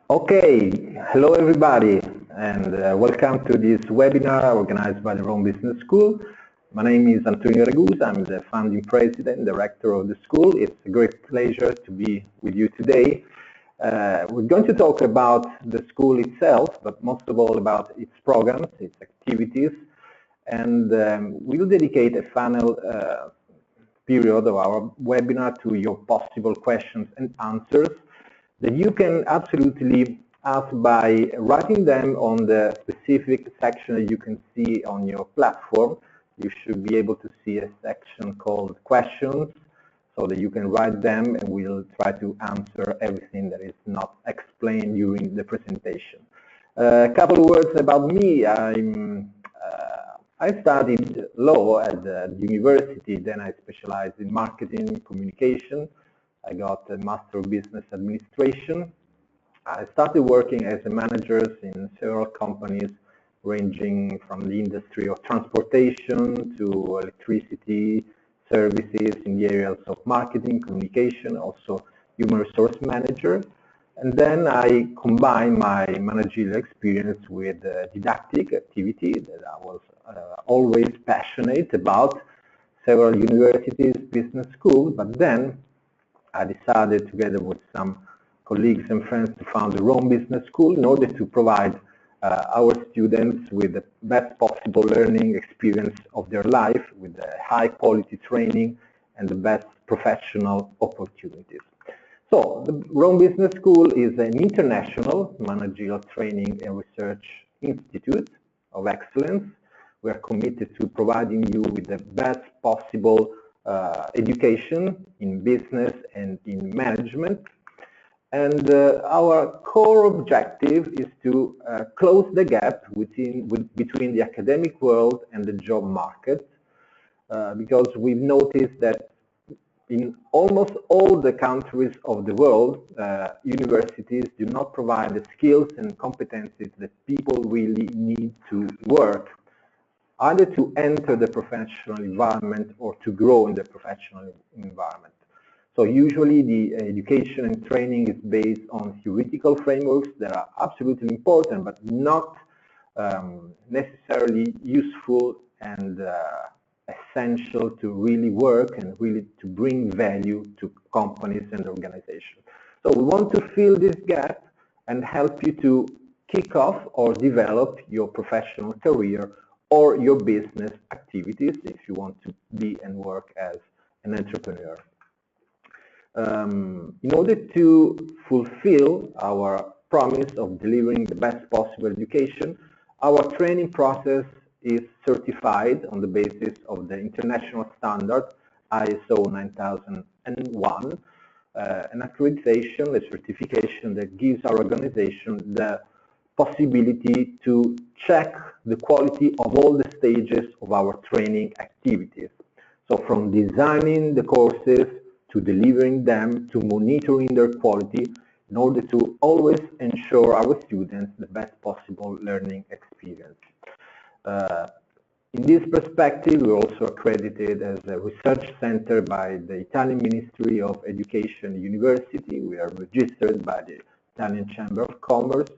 Okay, hello everybody, and welcome to this webinar organized by the Rome Business School. My name is Antonio Ragusa. I'm the founding president and director of the school. It's a great pleasure to be with you today. We're going to talk about the school itself, but most of all about its programs, its activities, and we'll dedicate a final period of our webinar to your possible questions and answers that you can absolutely ask by writing them on the specific section that you can see on your platform. You should be able to see a section called questions so that you can write them, and we'll try to answer everything that is not explained during the presentation. A couple of words about me. I studied law at the university, then I specialized in marketing, communication. I got a Master of Business Administration. I started working as a manager in several companies ranging from the industry of transportation to electricity services in the areas of marketing, communication, also human resource manager. And then I combined my managerial experience with didactic activity that I was always passionate about, several universities, business schools, but then I decided together with some colleagues and friends to found the Rome Business School in order to provide our students with the best possible learning experience of their life, with high quality training and the best professional opportunities. So the Rome Business School is an international managerial training and research institute of excellence. We are committed to providing you with the best possible education in business and in management. And our core objective is to close the gap between the academic world and the job market, because we've noticed that in almost all the countries of the world, universities do not provide the skills and competencies that people really need to work, either to enter the professional environment or to grow in the professional environment. So usually the education and training is based on theoretical frameworks that are absolutely important, but not necessarily useful and essential to really work and really to bring value to companies and organizations. So we want to fill this gap and help you to kick off or develop your professional career or your business activities if you want to be and work as an entrepreneur. In order to fulfill our promise of delivering the best possible education, our training process is certified on the basis of the international standard ISO 9001, an accreditation, a certification that gives our organization the possibility to check the quality of all the stages of our training activities. So from designing the courses to delivering them to monitoring their quality in order to always ensure our students the best possible learning experience. In this perspective, we're also accredited as a research center by the Italian Ministry of Education and University. We are registered by the Italian Chamber of Commerce,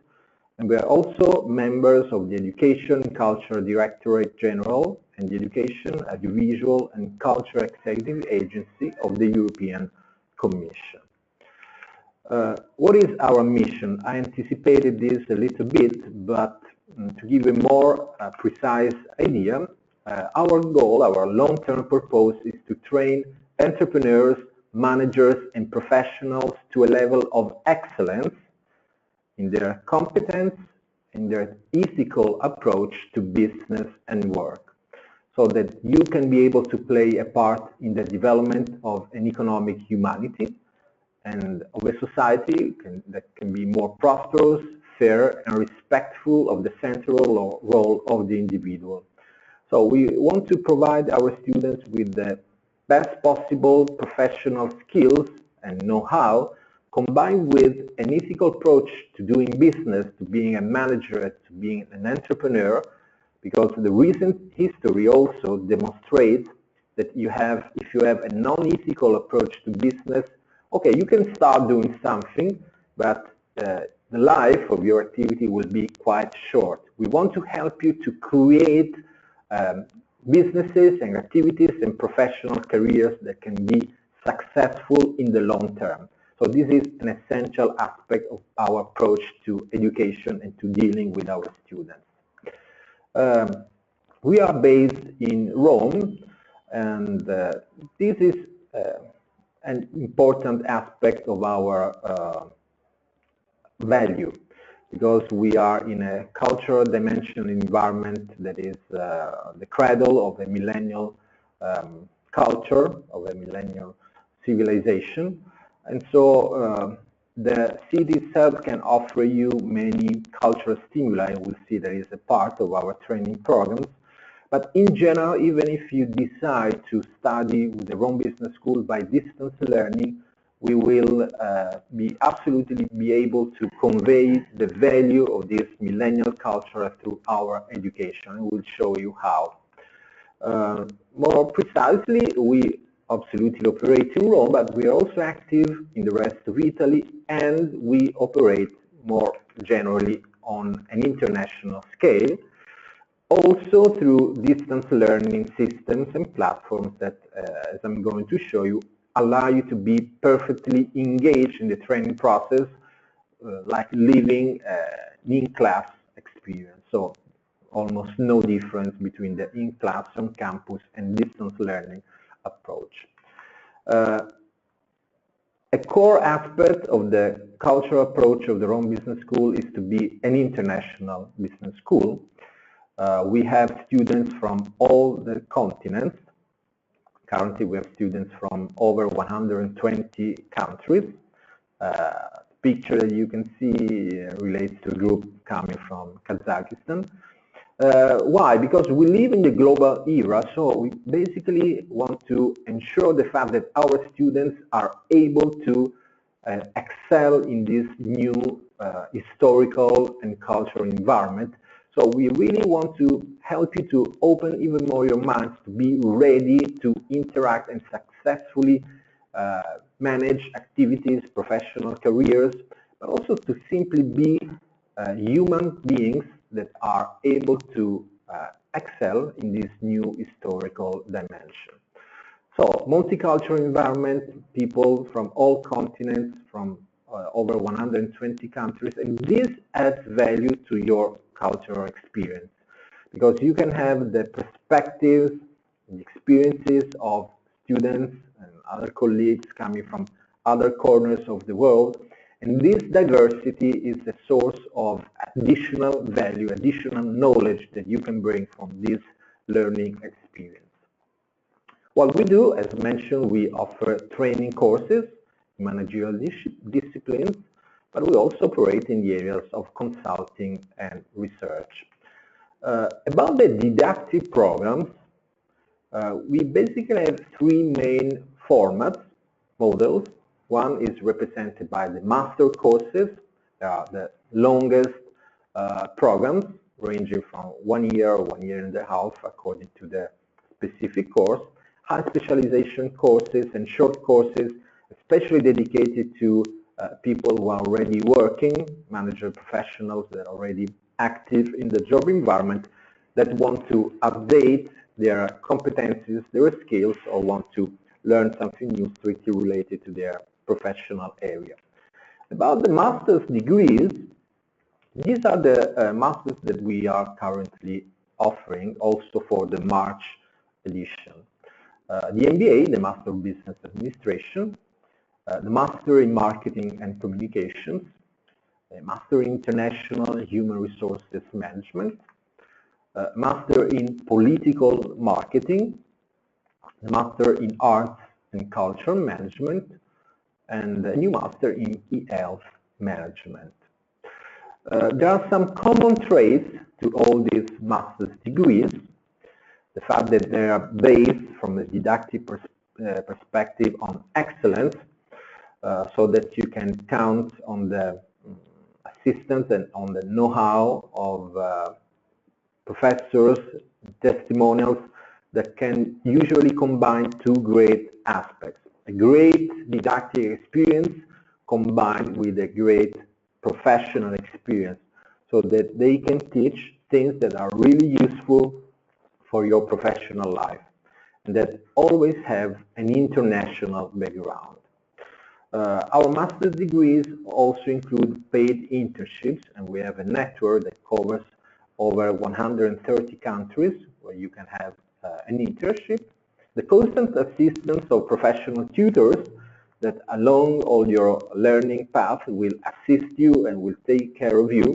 and we are also members of the Education and Culture Directorate General and the Education, Audiovisual and Culture Executive Agency of the European Commission. What is our mission? I anticipated this a little bit, but to give a more precise idea, our goal, our long-term purpose is to train entrepreneurs, managers, and professionals to a level of excellence in their competence, in their ethical approach to business and work, so that you can be able to play a part in the development of an economic humanity and of a society that can be more prosperous, fair, and respectful of the central role of the individual. So we want to provide our students with the best possible professional skills and know-how, combined with an ethical approach to doing business, to being a manager, to being an entrepreneur, because the recent history also demonstrates that if you have a non-ethical approach to business, okay, you can start doing something, but the life of your activity will be quite short. We want to help you to create businesses and activities and professional careers that can be successful in the long term. So this is an essential aspect of our approach to education and to dealing with our students. We are based in Rome, and this is an important aspect of our value, because we are in a cultural dimension environment that is the cradle of a millennial culture, of a millennial civilization. And so the city itself can offer you many cultural stimuli. We'll see that is a part of our training programs. But in general, even if you decide to study with the Rome Business School by distance learning, we will absolutely be able to convey the value of this millennial culture through our education. We'll show you how. More precisely, we absolutely operate in Rome, but we are also active in the rest of Italy, and we operate more generally on an international scale, also through distance learning systems and platforms that, as I'm going to show you, allow you to be perfectly engaged in the training process, like living an in-class experience. So almost no difference between the in-class on campus and distance learning approach. A core aspect of the cultural approach of the Rome Business School is to be an international business school. We have students from all the continents. Currently, we have students from over 120 countries. Picture that you can see relates to a group coming from Kazakhstan. Why? Because we live in the global era, so we basically want to ensure the fact that our students are able to excel in this new historical and cultural environment. So we really want to help you to open even more your minds, to be ready to interact and successfully manage activities, professional careers, but also to simply be human beings that are able to excel in this new historical dimension. So, multicultural environment, people from all continents, from over 120 countries, and this adds value to your cultural experience, because you can have the perspectives and experiences of students and other colleagues coming from other corners of the world, and this diversity is a source of additional value, additional knowledge that you can bring from this learning experience. What we do, as mentioned, we offer training courses, managerial disciplines, but we also operate in the areas of consulting and research. About the didactic programs, we basically have three main formats, models. One is represented by the master courses. They are the longest programs, ranging from 1 year or 1 year and a half, according to the specific course. High specialization courses and short courses, especially dedicated to people who are already working, manager professionals that are already active in the job environment, that want to update their competencies, their skills, or want to learn something new strictly related to their professional area. About the master's degrees, these are the masters that we are currently offering also for the March edition. The MBA, the Master of Business Administration, the Master in Marketing and Communications, the Master in International Human Resources Management, Master in Political Marketing, the Master in Arts and Culture Management, and a new Master in e-health management. There are some common traits to all these master's degrees. The fact that they are based from a didactic perspective on excellence, so that you can count on the assistance and on the know-how of professors, testimonials that can usually combine two great aspects. A great didactic experience combined with a great professional experience, so that they can teach things that are really useful for your professional life, and that always have an international background. Our master's degrees also include paid internships, and we have a network that covers over 130 countries where you can have an internship. The constant assistance of professional tutors that along all your learning path will assist you and will take care of you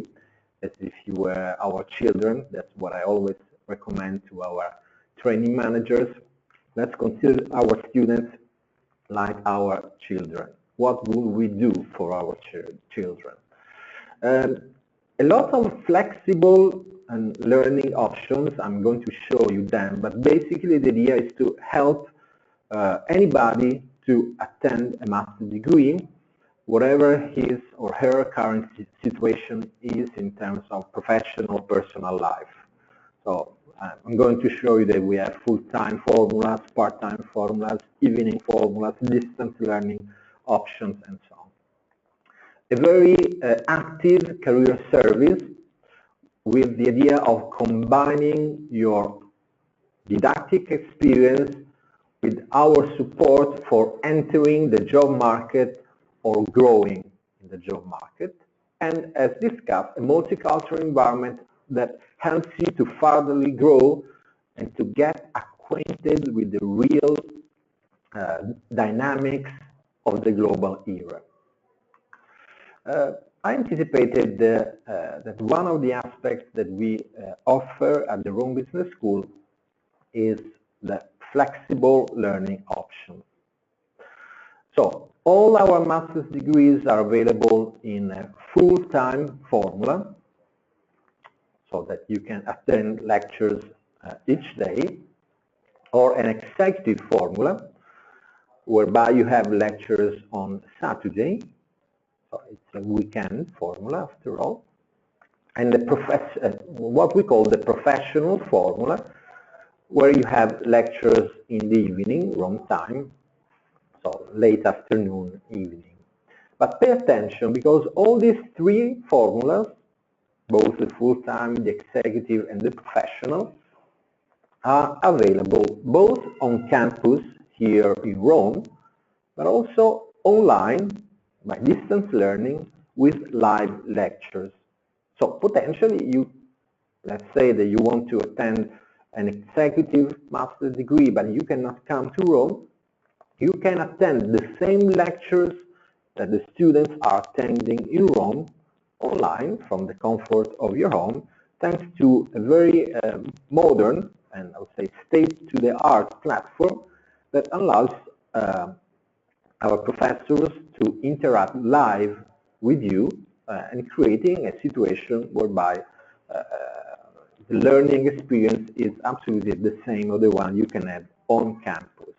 as if you were our children. That's what I always recommend to our training managers. Let's consider our students like our children. What will we do for our children? A lot of flexible and learning options. I'm going to show you them, but basically the idea is to help anybody to attend a master's degree, whatever his or her current situation is in terms of professional, personal life. So I'm going to show you that we have full-time formulas, part-time formulas, evening formulas, distance learning options, and so on. A very active career service with the idea of combining your didactic experience with our support for entering the job market or growing in the job market, and as discussed, a multicultural environment that helps you to furtherly grow and to get acquainted with the real dynamics of the global era. I anticipated that one of the aspects that we offer at the Rome Business School is the flexible learning option. So all our master's degrees are available in a full-time formula, so that you can attend lectures each day, or an executive formula, whereby you have lectures on Saturday. So it's a weekend formula after all. And what we call the professional formula, where you have lectures in the evening, Rome time, so late afternoon, evening. But pay attention, because all these three formulas, both the full-time, the executive, and the professional, are available both on campus here in Rome, but also online by distance learning with live lectures. So potentially let's say that you want to attend an executive master's degree, but you cannot come to Rome, you can attend the same lectures that the students are attending in Rome online from the comfort of your home, thanks to a very modern and I would say state-to-the-art platform that allows our professors to interact live with you and creating a situation whereby the learning experience is absolutely the same of the one you can have on campus.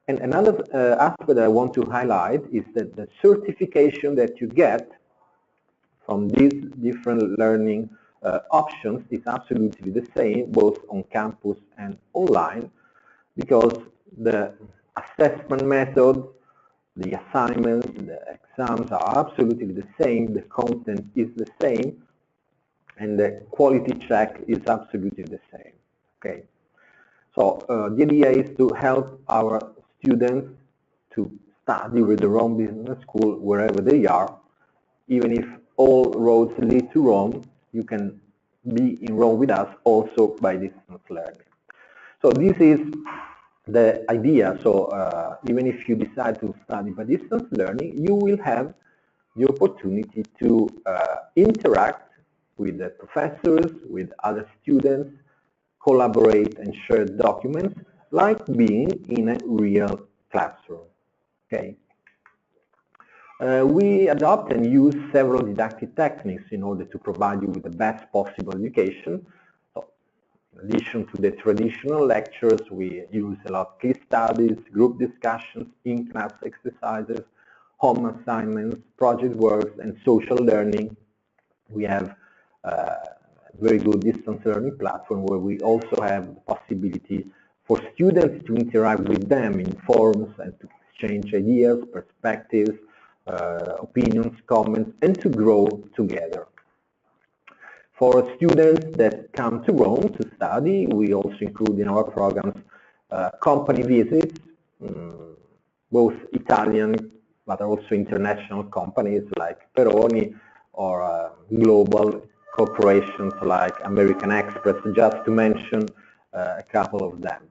And another aspect that I want to highlight is that the certification that you get from these different learning options is absolutely the same, both on campus and online, because the assessment method, the assignments, the exams are absolutely the same, the content is the same, and the quality check is absolutely the same. Okay, so the idea is to help our students to study with the Rome Business School wherever they are. Even if all roads lead to Rome, you can be in Rome with us also by distance learning. So this is the idea. So even if you decide to study by distance learning, you will have the opportunity to interact with the professors, with other students, collaborate and share documents, like being in a real classroom. Okay. We adopt and use several didactic techniques in order to provide you with the best possible education. So, in addition to the traditional lectures, we use a lot of case studies, group discussions, in-class exercises, home assignments, project works, and social learning. We have a very good distance learning platform where we also have the possibility for students to interact with them in forums and to exchange ideas, perspectives, opinions, comments, and to grow together. For students that come to Rome to study, we also include in our programs company visits, both Italian but also international companies like Peroni, or global corporations like American Express, just to mention a couple of them.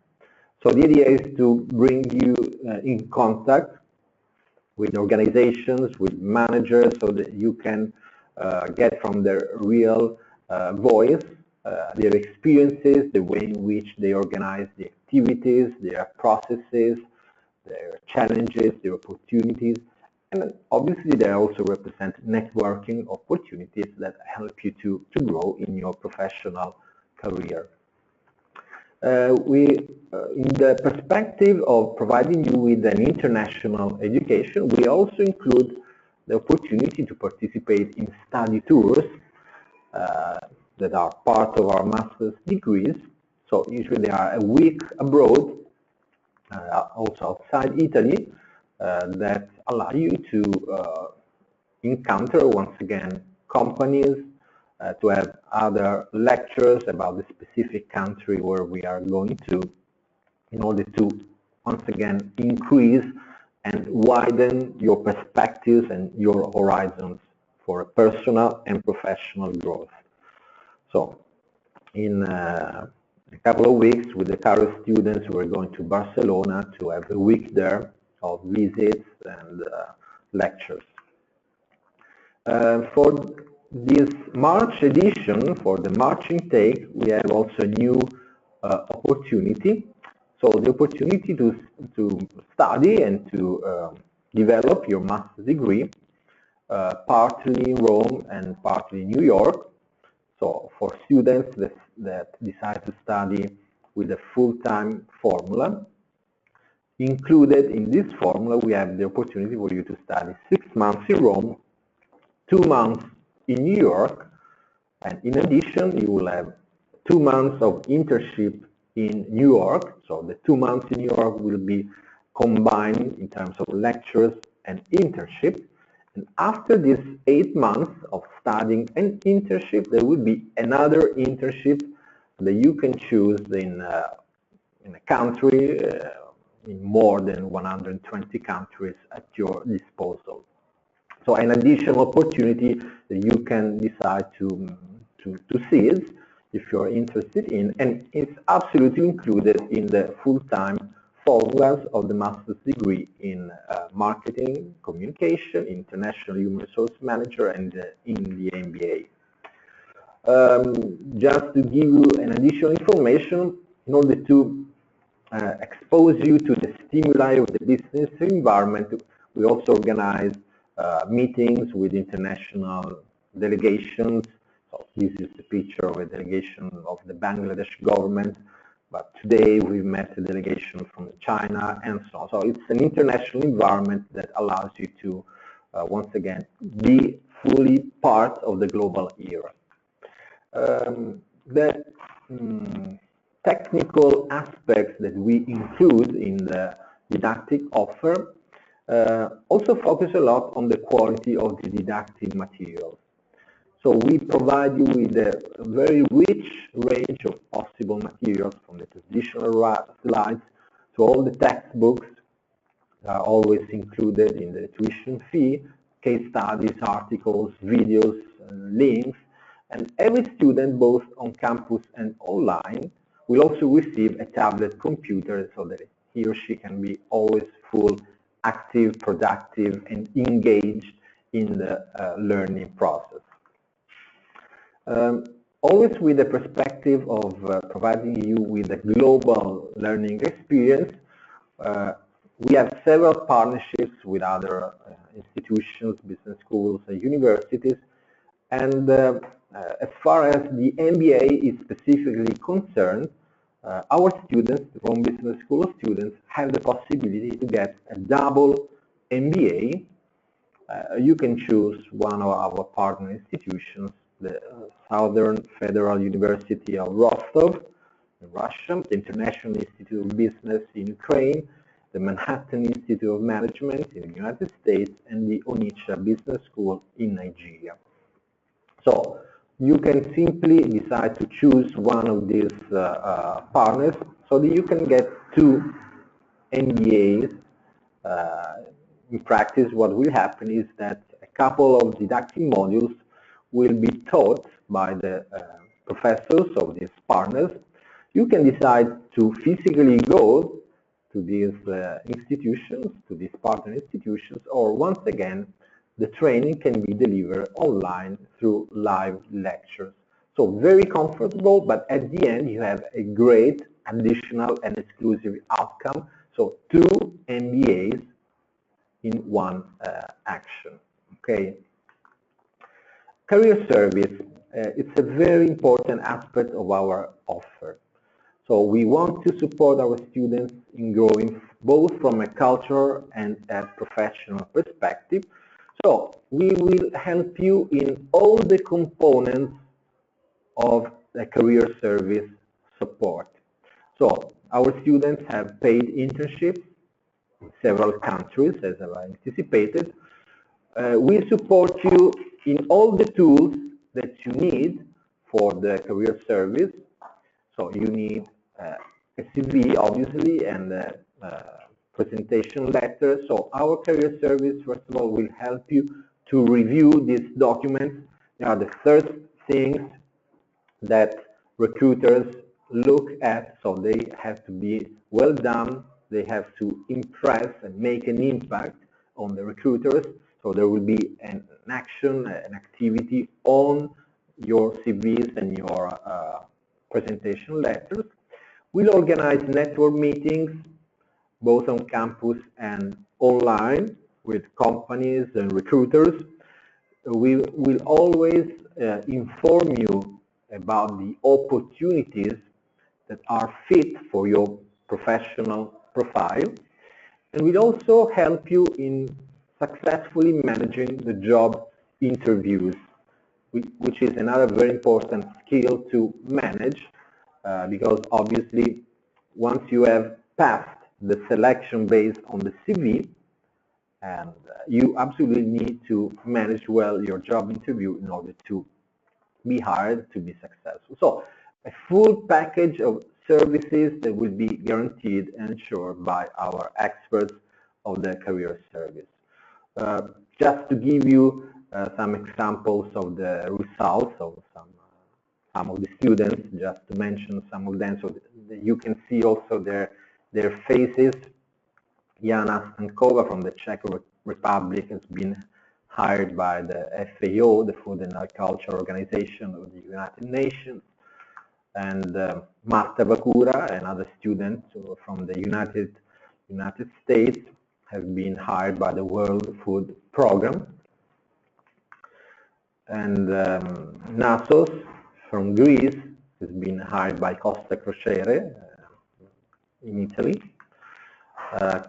So the idea is to bring you in contact with organizations, with managers, so that you can get from their real voice their experiences, the way in which they organize the activities, their processes, their challenges, their opportunities, and obviously they also represent networking opportunities that help you to grow in your professional career. In the perspective of providing you with an international education, we also include the opportunity to participate in study tours that are part of our master's degrees. So usually they are a week abroad, also outside Italy, that allow you to encounter, once again, companies, to have other lectures about the specific country where we are going to, in order to, once again, increase and widen your perspectives and your horizons for personal and professional growth. So, in a couple of weeks, with the current students, we're going to Barcelona to have a week there of visits and lectures. For this March edition, for the March intake, we have also a new opportunity. So the opportunity to study and to develop your master's degree, partly in Rome and partly in New York. So for students that decide to study with a full-time formula, included in this formula, we have the opportunity for you to study 6 months in Rome, 2 months in New York, and in addition, you will have 2 months of internship in New York. So the 2 months in New York will be combined in terms of lectures and internship. And after these 8 months of studying and internship, there will be another internship that you can choose in a country, in more than 120 countries at your disposal. So an additional opportunity that you can decide to seize if you're interested in, and it's absolutely included in the full-time formulas of the master's degree in marketing, communication, international human resource manager, and in the MBA. Just to give you an additional information, in order to expose you to the stimuli of the business environment, we also organize meetings with international delegations. So this is the picture of a delegation of the Bangladesh government, but today we met a delegation from China and so on. So it's an international environment that allows you to, once again, be fully part of the global era. The technical aspects that we include in the didactic offer also focus a lot on the quality of the didactic materials. So we provide you with a very rich range of possible materials, from the traditional slides to all the textbooks that are always included in the tuition fee, case studies, articles, videos, links, and every student, both on campus and online, will also receive a tablet computer so that he or she can be always full, active, productive, and engaged in the learning process. Always with the perspective of providing you with a global learning experience, we have several partnerships with other institutions, business schools, and universities, and as far as the MBA is specifically concerned, our students, the Rome Business School students, have the possibility to get a double MBA. You can choose one of our partner institutions, the Southern Federal University of Rostov in Russia, the International Institute of Business in Ukraine, the Manhattan Institute of Management in the United States, and the Onitsha Business School in Nigeria. So you can simply decide to choose one of these partners so that you can get 2 MBAs. In practice, what will happen is that a couple of didactic modules will be taught by the professors of these partners. You can decide to physically go to these institutions, to these partner institutions, or once again, the training can be delivered online through live lectures. So very comfortable, but at the end you have a great additional and exclusive outcome. So 2 MBAs in one action. Okay. Career service, it's a very important aspect of our offer. So we want to support our students in growing both from a cultural and a professional perspective. So we will help you in all the components of the career service support. So our students have paid internships in several countries, as I anticipated. We support you in all the tools that you need for the career service. So you need a CV, obviously, and a presentation letter. So our career service, first of all, will help you to review these documents. They are the first things that recruiters look at, so they have to be well done. They have to impress and make an impact on the recruiters. So there will be an action, an activity on your CVs and your presentation letters. We'll organize network meetings, both on campus and online, with companies and recruiters. We will always inform you about the opportunities that are fit for your professional profile, and we'll also help you in successfully managing the job interviews, which is another very important skill to manage, because obviously once you have passed the selection based on the CV, and you absolutely need to manage well your job interview in order to be hired, to be successful. So a full package of services that will be guaranteed and ensured by our experts of the career service. Just to give you some examples of the results of some of the students, just to mention some of them, so that you can see also their faces. Jana Stankova from the Czech Republic has been hired by the FAO, the Food and Agriculture Organization of the United Nations, and Marta Bakura, another student from the United States, has been hired by the World Food Program. And Nasos from Greece has been hired by Costa Crociere in Italy.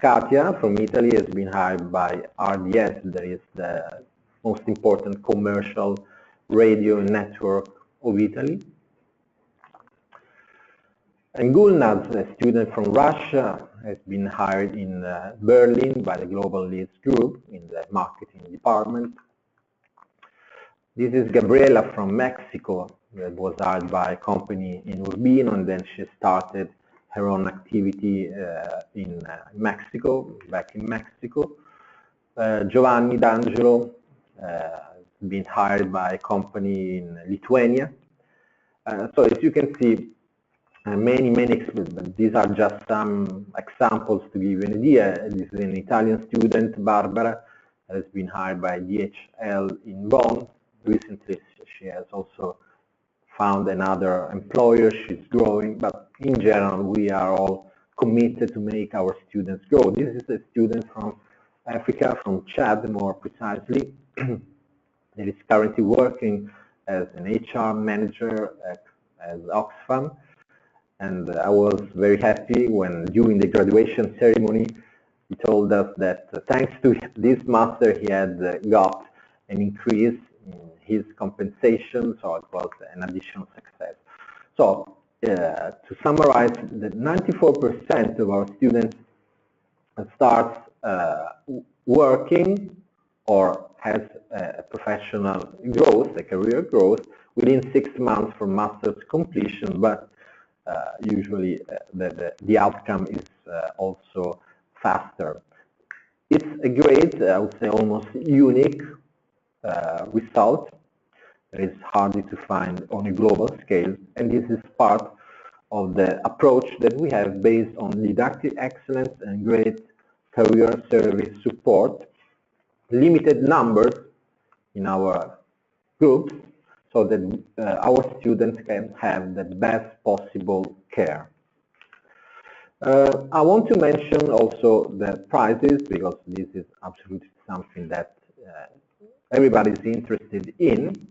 Katia from Italy has been hired by RDS, that is the most important commercial radio network of Italy. And Gulnaz, a student from Russia, has been hired in Berlin by the Global Leads Group in the marketing department. This is Gabriela from Mexico, that was hired by a company in Urbino, and then she started her own activity in Mexico, back in Mexico. Giovanni D'Angelo has been hired by a company in Lithuania. So as you can see, many but these are just some examples to give you an idea. This is an Italian student, Barbara, has been hired by DHL in Bonn. Recently, she has also found another employer. She's growing, but in general, we are all committed to make our students grow. This is a student from Africa, from Chad, more precisely, that is currently working as an HR manager at Oxfam. And I was very happy when, during the graduation ceremony, he told us that thanks to this master, he had got an increase in his compensation, so it was an additional success. So to summarize, that 94% of our students starts working or has a professional growth, a career growth, within 6 months from master's completion, but usually the outcome is also faster. It's a great, I would say almost unique result. It's hardly to find on a global scale, and this is part of the approach that we have based on didactic excellence and great career service support, limited numbers in our groups, so that our students can have the best possible care. I want to mention also the prizes, because this is absolutely something that everybody is interested in.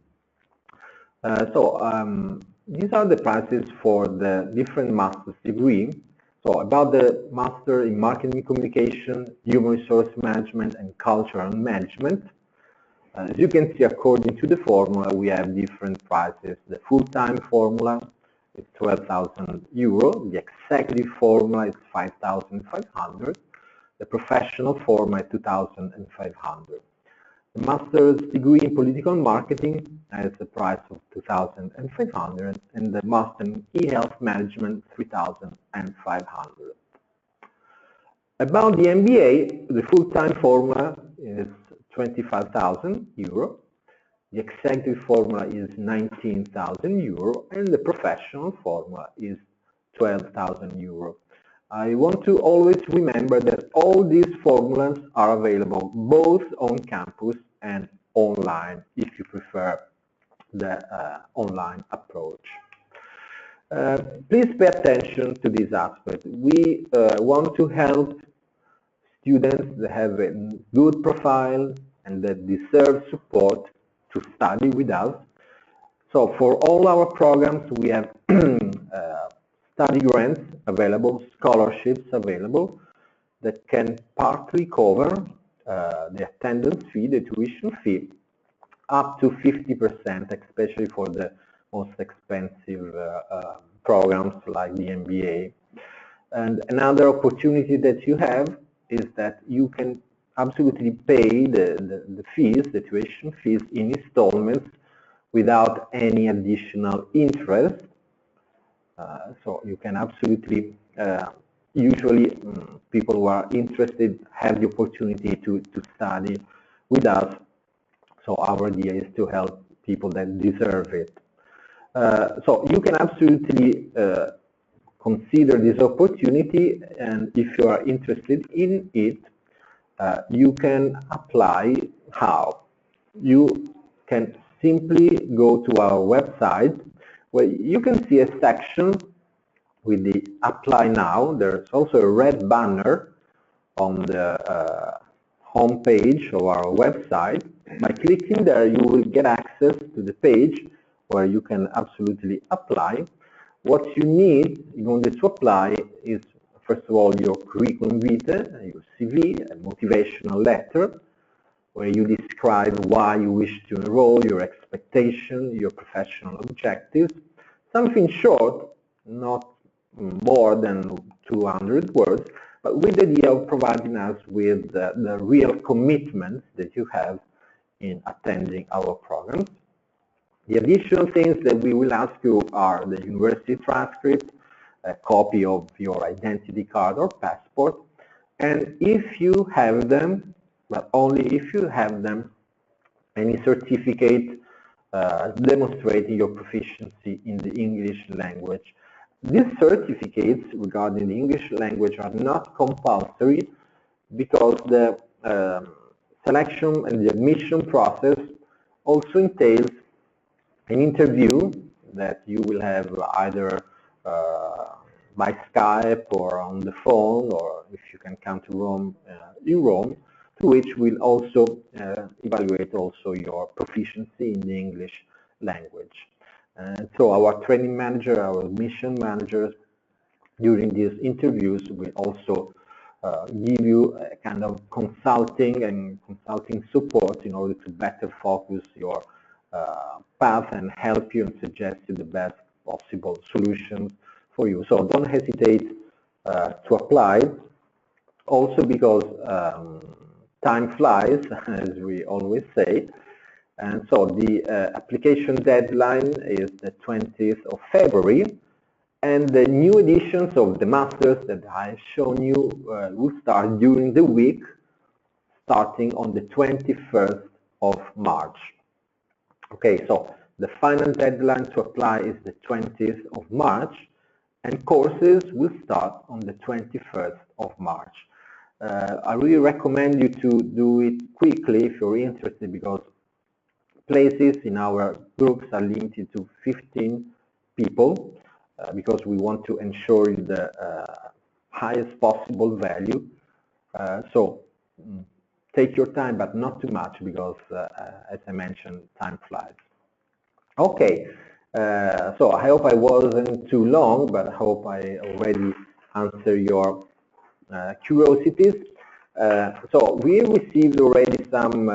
These are the prizes for the different master's degree. So about the Master in Marketing Communication, Human Resource Management, and Cultural Management. As you can see, according to the formula, we have different prizes. The full-time formula is 12,000 euro. The executive formula is 5,500. The professional formula is 2,500. The master's degree in political marketing has a price of 2,500, and the master in e-health management 3,500. About the MBA, the full-time formula is 25,000 euro. The executive formula is 19,000 euro, and the professional formula is 12,000 euro. I want to always remember that all these formulas are available both on campus and online, if you prefer the online approach. Please pay attention to this aspect. We want to help students that have a good profile and that deserve support to study with us. So for all our programs, we have study grants available, scholarships available that can partly cover the attendance fee, the tuition fee, up to 50%, especially for the most expensive programs like the MBA. And another opportunity that you have is that you can absolutely pay the fees, the tuition fees, in installments without any additional interest. So you can absolutely, usually people who are interested have the opportunity to study with us. So our idea is to help people that deserve it. So you can absolutely consider this opportunity, and if you are interested in it, you can apply. How? You can simply go to our website, where you can see a section with the Apply Now. There's also a red banner on the home page of our website. By clicking there, you will get access to the page where you can absolutely apply. What you need in order to apply is, first of all, your curriculum vitae, your CV, a motivational letter, where you describe why you wish to enroll, your expectation, your professional objectives. Something short, not more than 200 words, but with the idea of providing us with the real commitment that you have in attending our programs. The additional things that we will ask you are the university transcript, a copy of your identity card or passport, and if you have them, but only if you have them, any certificate demonstrating your proficiency in the English language. These certificates regarding the English language are not compulsory, because the selection and the admission process also entails an interview that you will have either by Skype or on the phone, or if you can come to Rome, in Rome, to which we'll also evaluate also your proficiency in the English language. And so our training manager, our admission managers, during these interviews will also give you a kind of consulting support in order to better focus your path and help you and suggest you the best possible solutions for you. So don't hesitate to apply. Also because time flies, as we always say, and so the application deadline is the 20th of February, and the new editions of the masters that I've shown you will start during the week, starting on the 21st of March. Okay, so the final deadline to apply is the 20th of March, and courses will start on the 21st of March. I really recommend you to do it quickly if you're interested, because places in our groups are limited to 15 people, because we want to ensure the highest possible value. So take your time, but not too much, because as I mentioned, time flies. Okay, so I hope I wasn't too long, but I hope I already answered your curiosities. So we received already some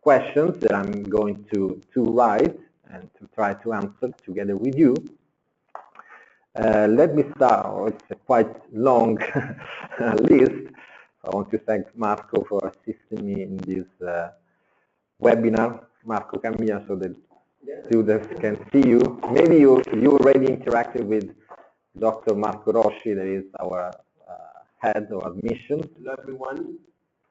questions that I'm going to write and to try to answer together with you. Let me start. Oh, it's a quite long list. I want to thank Marco for assisting me in this webinar. Marco, come here so that students can see you. Maybe you already interacted with Dr. Marco Rossi, that is our head of admissions. Hello everyone,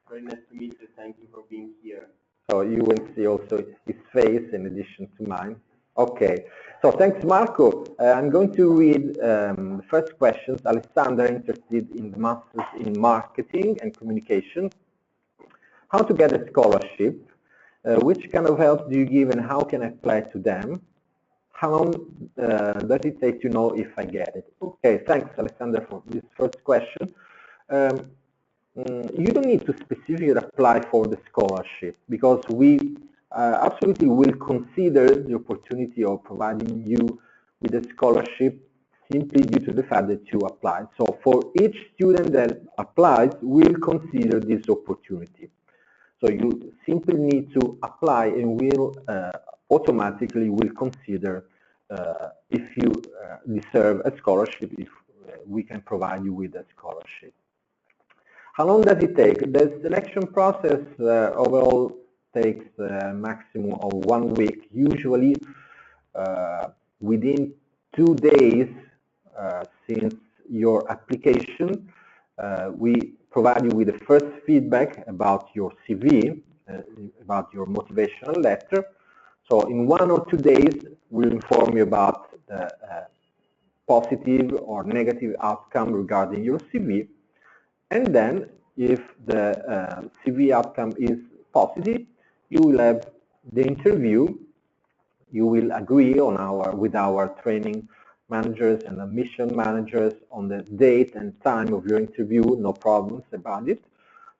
very nice to meet you. Thank you for being here. So you will see also his face in addition to mine. Okay, so thanks Marco. I'm going to read the first questions. Alessandra, interested in the Masters in Marketing and Communication. How to get a scholarship? Which kind of help do you give and how can I apply to them? How long does it take to know if I get it? Okay, thanks Alessandra for this first question. You don't need to specifically apply for the scholarship, because we absolutely will consider the opportunity of providing you with a scholarship simply due to the fact that you applied. So for each student that applies, we'll consider this opportunity. So you simply need to apply, and we'll automatically will consider if you deserve a scholarship, if we can provide you with a scholarship. How long does it take? The selection process overall takes a maximum of 1 week, usually within 2 days since your application. We provide you with the first feedback about your CV, about your motivational letter. So in 1 or 2 days, we'll inform you about the positive or negative outcome regarding your CV. And then, if the CV outcome is positive, you will have the interview. You will agree on with our training managers and admission managers on the date and time of your interview. No problems about it.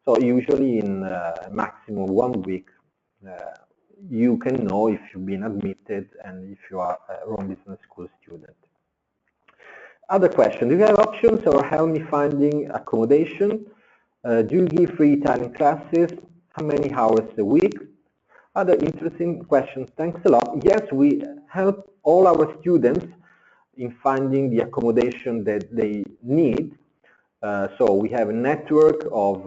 So usually in maximum 1 week, you can know if you've been admitted and if you are a Rome Business School student. Other question, do you have options or help me finding accommodation? Do you give free Italian classes? How many hours a week? Other interesting questions, thanks a lot. Yes, we help all our students in finding the accommodation that they need. So we have a network of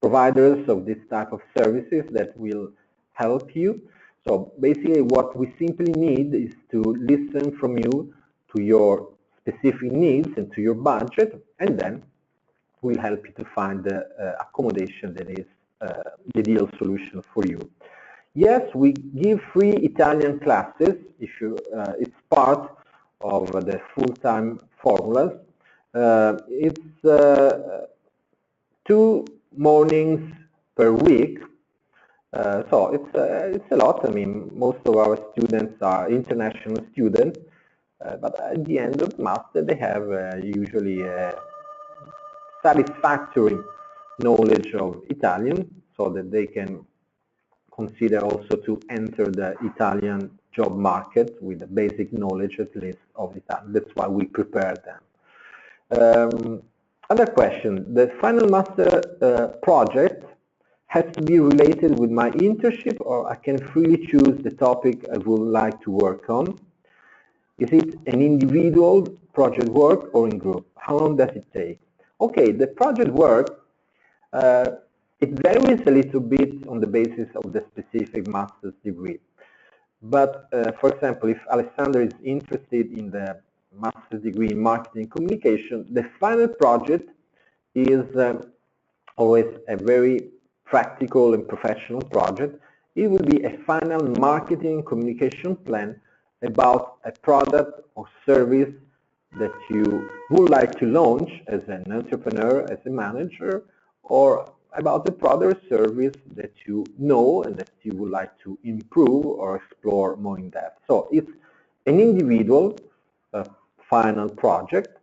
providers of this type of services that will help you. So basically what we simply need is to listen from you to your specific needs and to your budget, and then we'll help you to find the accommodation that is the ideal solution for you. Yes, we give free Italian classes if you, it's part of the full-time formulas. It's 2 mornings per week. So it's a lot. I mean, most of our students are international students, but at the end of the master they have usually a satisfactory knowledge of Italian, so that they can consider also to enter the Italian job market with a basic knowledge at least of Italian. That's why we prepare them. Other question, the final master project has to be related with my internship, or I can freely choose the topic I would like to work on? Is it an individual project work or in group? How long does it take? Okay, the project work, it varies a little bit on the basis of the specific master's degree. But for example, if Alessandro is interested in the master's degree in marketing communication, the final project is always a very practical and professional project. It will be a final marketing communication plan about a product or service that you would like to launch as an entrepreneur, as a manager, or about a product or service that you know and that you would like to improve or explore more in depth. So it's an individual final project.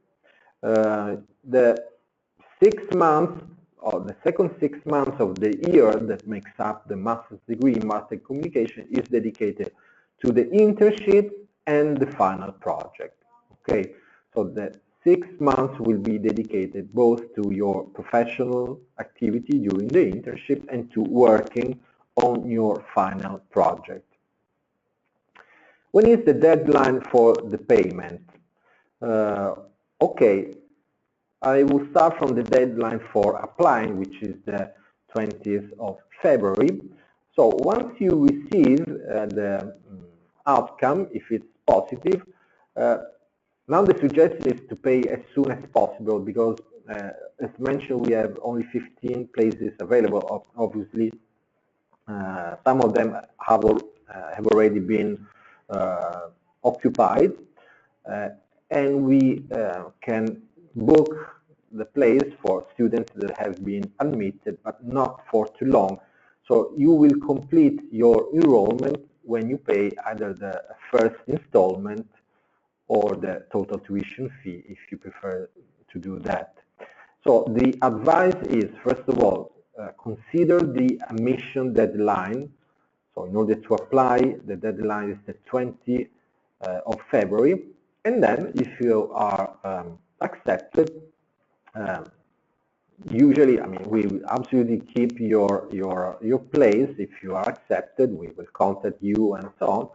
The 6 months or the second 6 months of the year that makes up the master's degree in marketing communication is dedicated to the internship and the final project. Okay, so the 6 months will be dedicated both to your professional activity during the internship and to working on your final project. When is the deadline for the payment? Okay, I will start from the deadline for applying, which is the 20th of February. So once you receive the outcome, if it's positive, now the suggestion is to pay as soon as possible because, as mentioned, we have only 15 places available. Obviously, some of them have already been occupied, and we can book the place for students that have been admitted, but not for too long. So you will complete your enrollment when you pay either the first installment or the total tuition fee, if you prefer to do that. So the advice is, first of all, consider the admission deadline. So in order to apply, the deadline is the 20th of February. And then if you are accepted, usually, I mean, we will absolutely keep your place. If you are accepted, we will contact you and so on.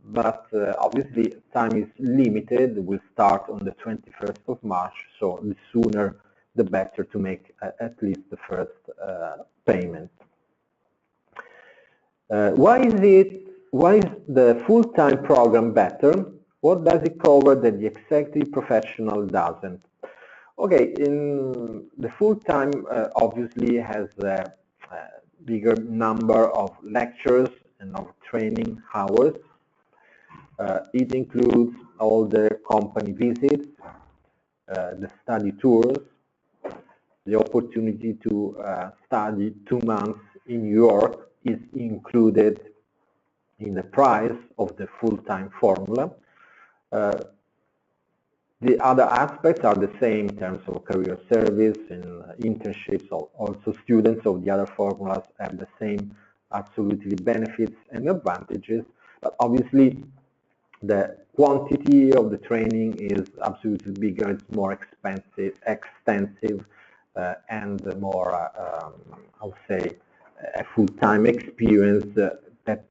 But obviously, time is limited. We'll start on the 21st of March, so the sooner the better to make at least the first payment. Why is the full-time program better? What does it cover that the executive professional doesn't? Okay, in the full-time obviously has a bigger number of lectures and of training hours. It includes all the company visits, the study tours, the opportunity to study 2 months in New York is included in the price of the full-time formula. The other aspects are the same in terms of career service and internships. Also, students of the other formulas have the same absolutely benefits and advantages, but obviously the quantity of the training is absolutely bigger, it's more extensive, and more, I would say, a full-time experience that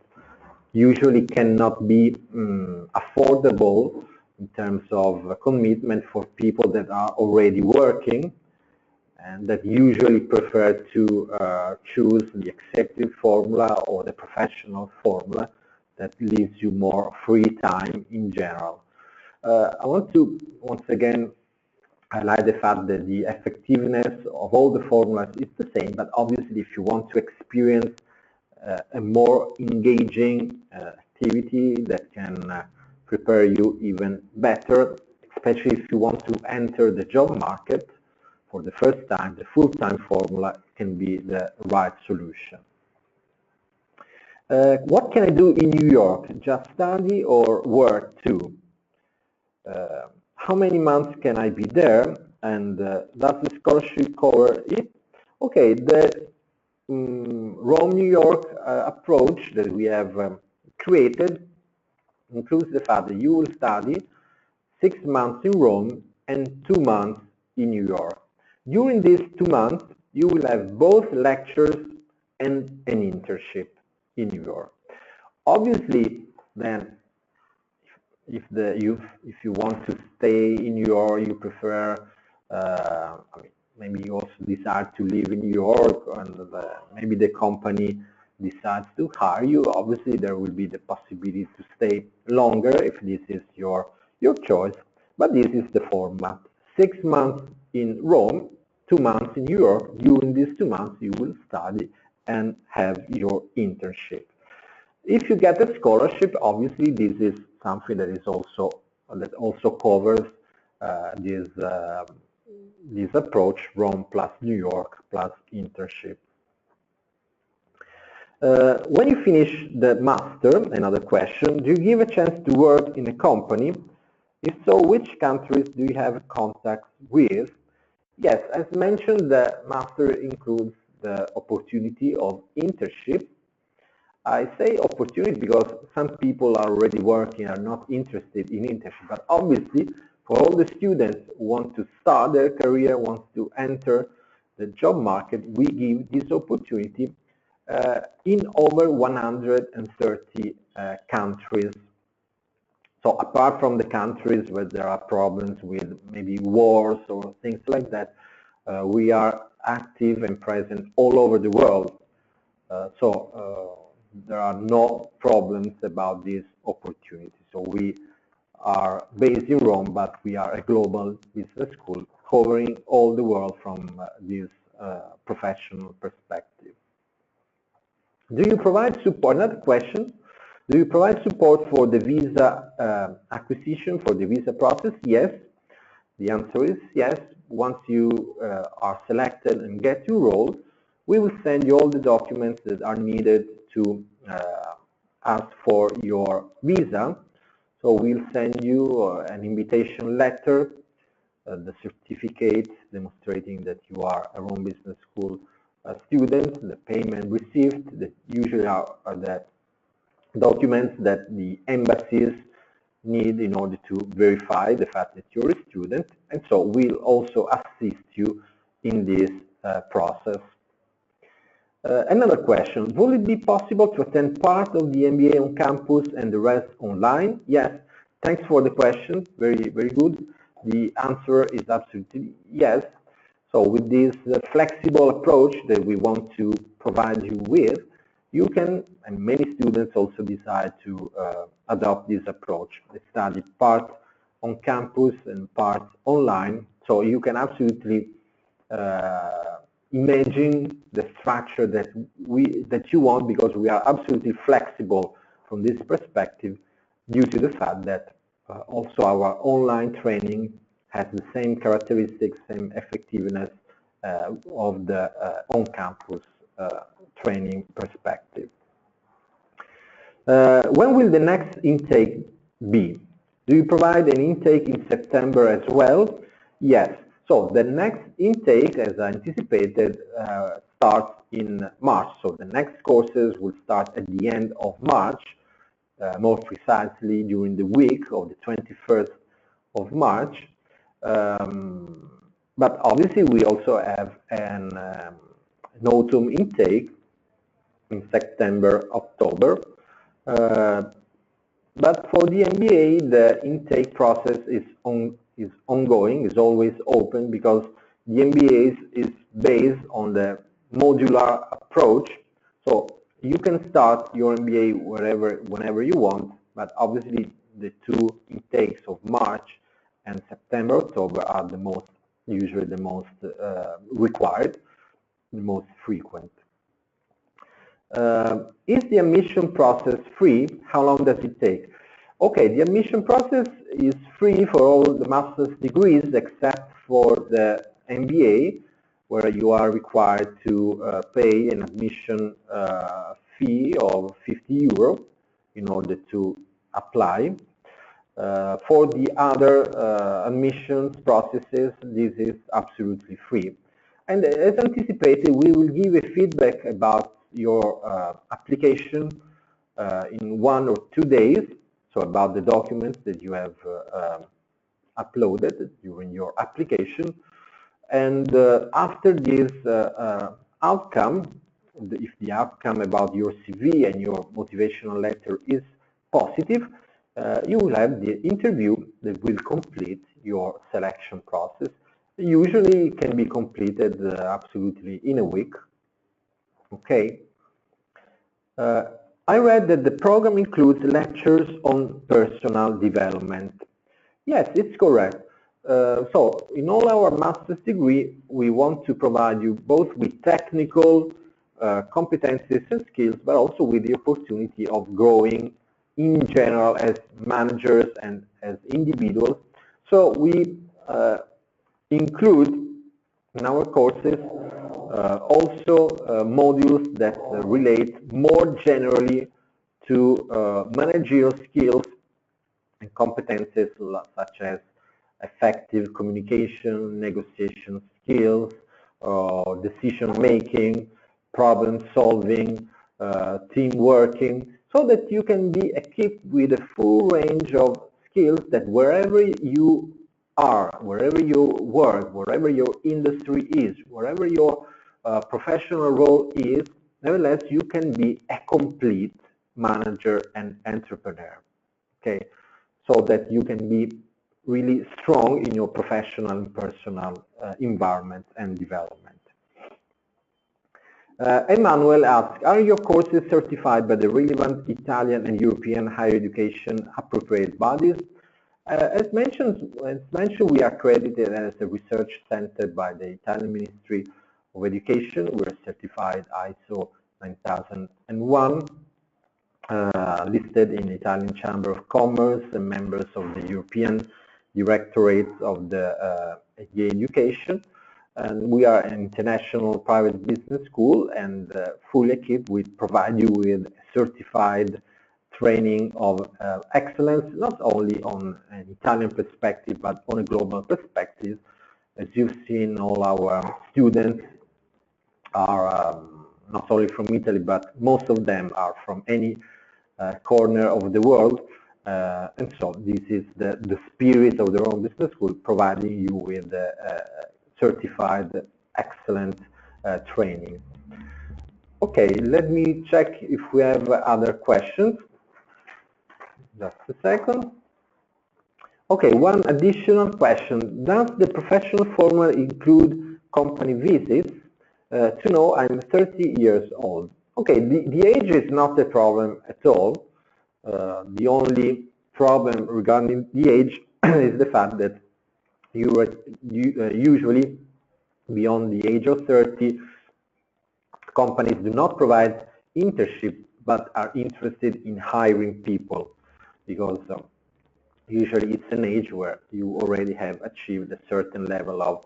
usually cannot be affordable in terms of commitment for people that are already working and that usually prefer to choose the executive formula or the professional formula that leaves you more free time in general. I want to once again highlight the fact that the effectiveness of all the formulas is the same, but obviously if you want to experience a more engaging activity that can prepare you even better, especially if you want to enter the job market for the first time, the full-time formula can be the right solution. What can I do in New York? Just study or work too? How many months can I be there? And does the scholarship cover it? Okay, the Rome, New York approach that we have created includes the fact that you will study 6 months in Rome and 2 months in New York. During these 2 months, you will have both lectures and an internship in New York. Obviously, then, if you want to stay in New York, you prefer I mean, maybe you also decide to live in New York, and maybe the company decides to hire you. Obviously, there will be the possibility to stay longer if this is your choice. But this is the format: 6 months in Rome, 2 months in New York. During these 2 months, you will study and have your internship. If you get a scholarship, obviously this is something that is also covers this approach: Rome plus New York plus internship. When you finish the master, another question: do you give a chance to work in a company? If so, which countries do you have contact with? Yes, as mentioned, the master includes the opportunity of internship. I say opportunity because some people are already working, are not interested in internship, but obviously for all the students who want to start their career, want to enter the job market, we give this opportunity in over 130 countries. So apart from the countries where there are problems with maybe wars or things like that, we are active and present all over the world. There are no problems about this opportunity. So we are based in Rome, but we are a global business school covering all the world from this professional perspective. Do you provide support? Another question. Do you provide support for the visa acquisition, for the visa process? Yes. The answer is yes. Once you are selected and get your role, we will send you all the documents that are needed to ask for your visa. So we'll send you an invitation letter, the certificate demonstrating that you are a Rome Business School student, the payment received, that usually are the documents that the embassies need in order to verify the fact that you're a student, and so we'll also assist you in this process. Another question: will it be possible to attend part of the MBA on campus and the rest online? Yes. Thanks for the question. Very, very good. The answer is absolutely yes. So with this flexible approach that we want to provide you with, you can, and many students also decide to adopt this approach. They study part on campus and part online. So you can absolutely imagine the structure that you want, because we are absolutely flexible from this perspective, due to the fact that also our online training has the same characteristics, same effectiveness of the on-campus training perspective. When will the next intake be? Do you provide an intake in September as well? Yes. So the next intake, as I anticipated, starts in March. So the next courses will start at the end of March, more precisely during the week of the 21st of March. But obviously we also have an autumn intake in September, October. But for the MBA, the intake process is ongoing, is always open, because the MBA is based on the modular approach. So you can start your MBA whenever you want, but obviously the two intakes of March and September, October are usually the most required, the most frequent. Is the admission process free? How long does it take? Okay, the admission process is free for all the master's degrees except for the MBA, where you are required to pay an admission fee of 50 euro in order to apply. For the other admissions processes, this is absolutely free. And as anticipated, we will give a feedback about your application in 1 or 2 days, so about the documents that you have uploaded during your application. And after this outcome, if the outcome about your CV and your motivational letter is positive, you will have the interview that will complete your selection process, Usually it can be completed absolutely in a week. Okay. I read that the program includes lectures on personal development. Yes, it's correct. So in all our master's degree, we want to provide you both with technical competencies and skills, but also with the opportunity of growing in general as managers and as individuals. So we include in our courses also modules that relate more generally to managerial skills and competencies such as effective communication, negotiation skills, decision making, problem solving, team working, so that you can be equipped with a full range of skills that wherever you are, wherever you work, wherever your industry is, wherever your professional role is, nevertheless you can be a complete manager and entrepreneur. Okay, so that you can be really strong in your professional and personal environment and development. Emmanuel asks, are your courses certified by the relevant Italian and European higher education appropriate bodies? As mentioned, we are accredited as a research center by the Italian Ministry of Education. We're certified ISO 9001. Listed in Italian Chamber of Commerce and members of the European Directorate of the Education. And we are an international private business school and fully equipped. We provide you with certified training of excellence, not only on an Italian perspective, but on a global perspective. As you've seen, all our students are not only from Italy, but most of them are from any corner of the world, and so this is the spirit of the Rome Business School, providing you with certified excellent training. Okay, let me check if we have other questions. Just a second. Okay, one additional question. Does the professional formula include company visits? To know, I'm 30 years old. Okay, the age is not a problem at all. The only problem regarding the age is the fact that usually beyond the age of 30, companies do not provide internship, but are interested in hiring people, because usually it's an age where you already have achieved a certain level of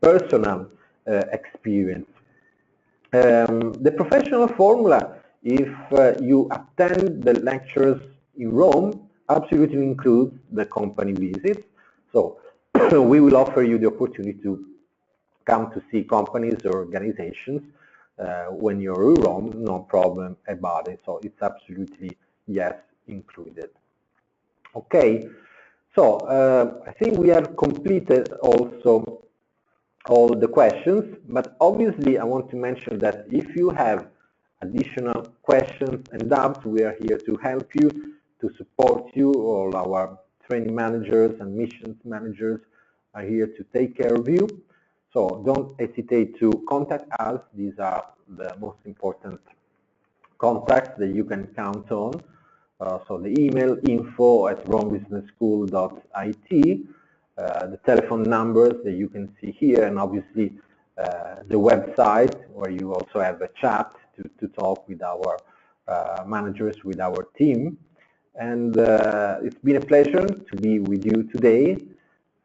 personal experience. The professional formula, if you attend the lectures in Rome, absolutely includes the company visits. So we will offer you the opportunity to come to see companies or organizations when you're in Rome, no problem about it. So it's absolutely, yes, included. Okay, so I think we have completed also all the questions, but obviously I want to mention that if you have additional questions and doubts, we are here to help you, to support you. All our training managers and missions managers are here to take care of you. So don't hesitate to contact us. These are the most important contacts that you can count on. So the email info@romebusinessschool.it, the telephone numbers that you can see here, and obviously the website where you also have a chat to talk with our managers, with our team. And it's been a pleasure to be with you today,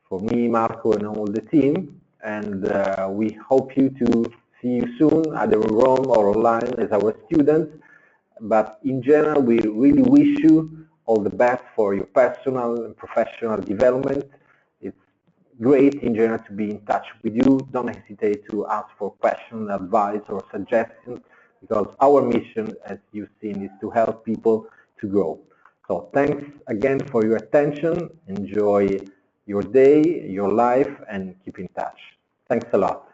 for me, Marco, and all the team. And we hope you to see you soon, either in Rome or online as our students. But in general, we really wish you all the best for your personal and professional development. It's great in general to be in touch with you. Don't hesitate to ask for questions, advice, or suggestions, because our mission, as you've seen, is to help people to grow. So thanks again for your attention. Enjoy your day, your life, and keep in touch. Thanks a lot.